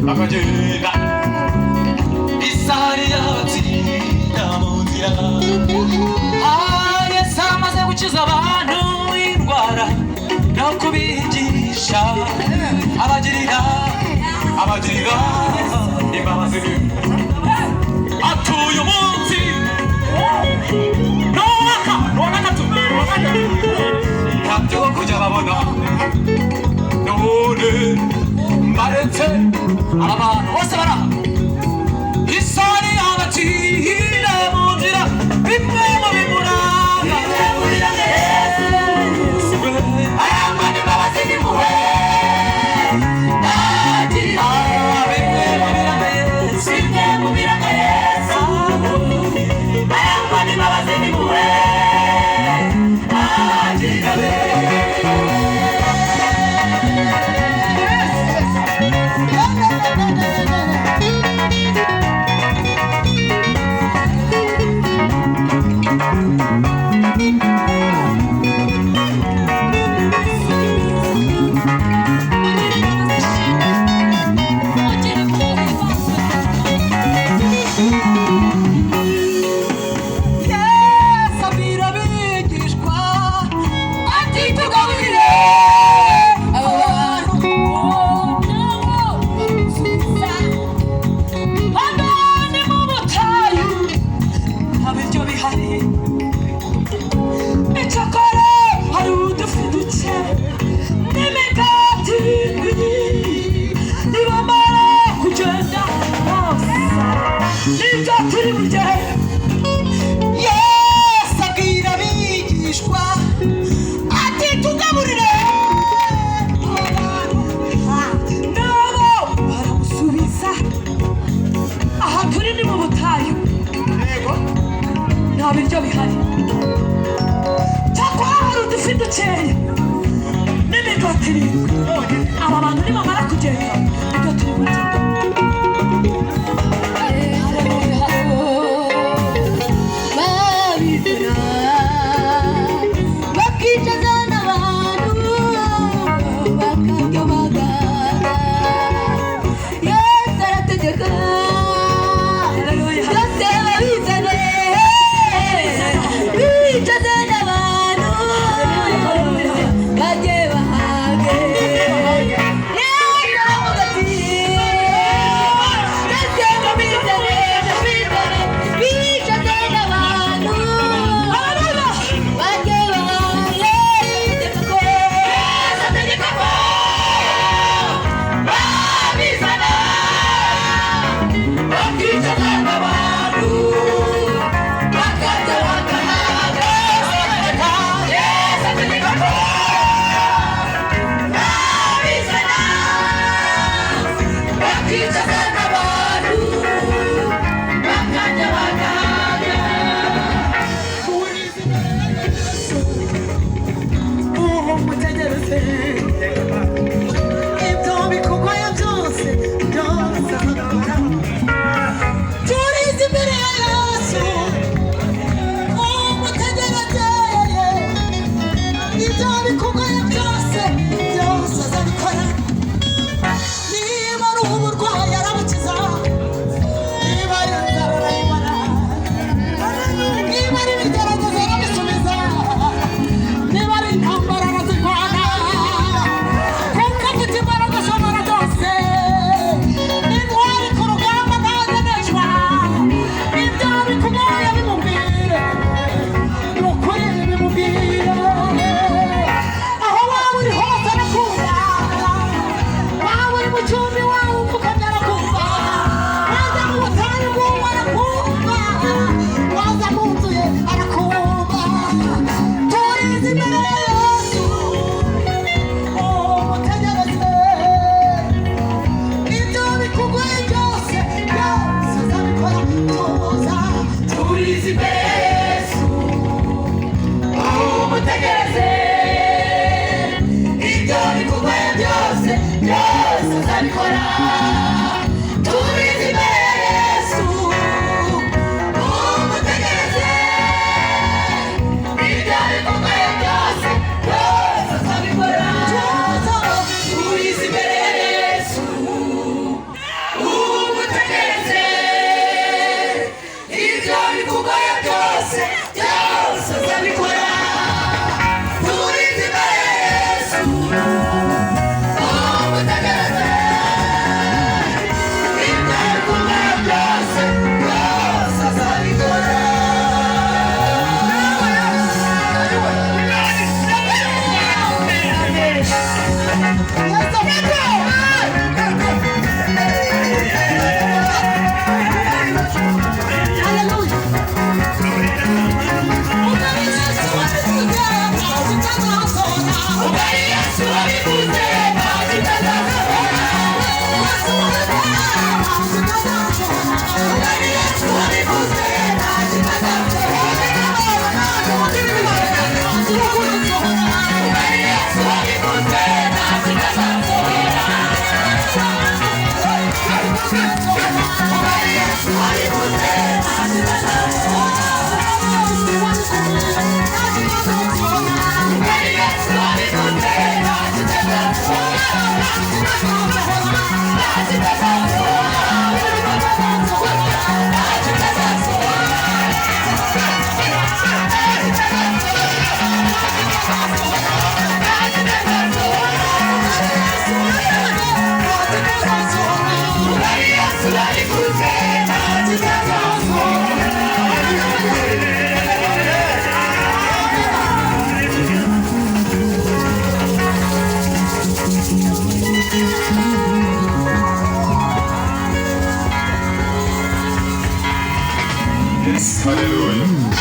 bakagenda isari y'abatsinda mu nzira. Yesu amaze gukiza abantu indwara no kubigisha abagirira imbabazi. Atuye umunsi ntabyo kujya babona none baretse abantu bose baraha isari y'abatsinda mu nzira. Bimwe mu bimuranga ayamba n'imbabazi n'impuhwe nagirira. Bimwe mu biranga Yesu, bimwe mu biranga Yesu, ayamba n'imbabazi n'impuhwe nagirira. Biryo bihari cyakora hari udufi dukeya n'imigati irindwi. Aba bantu nibamara kugenda nibyo turi burya. Babizana bakicaza n'abantu bakajya bagana. Yesu arategeka byose babizane bicaze n'abantu bajye bahage. Yesu aravuga ati byose babizane bicaze n'abantu bajye bahage. Yesu ategeka ko babizana bakicaza n'abantu bakajya bagahaga. Yesu ategeka ko babizana bakicaza n'abantu bakajya bagahaga. Mutegereze ibyo bikorwa byose azakora. Turizi imbere ya Yesu, mutegereze ibyo bikorwa byose azabikora. Niba ari uburwayi Haleluya.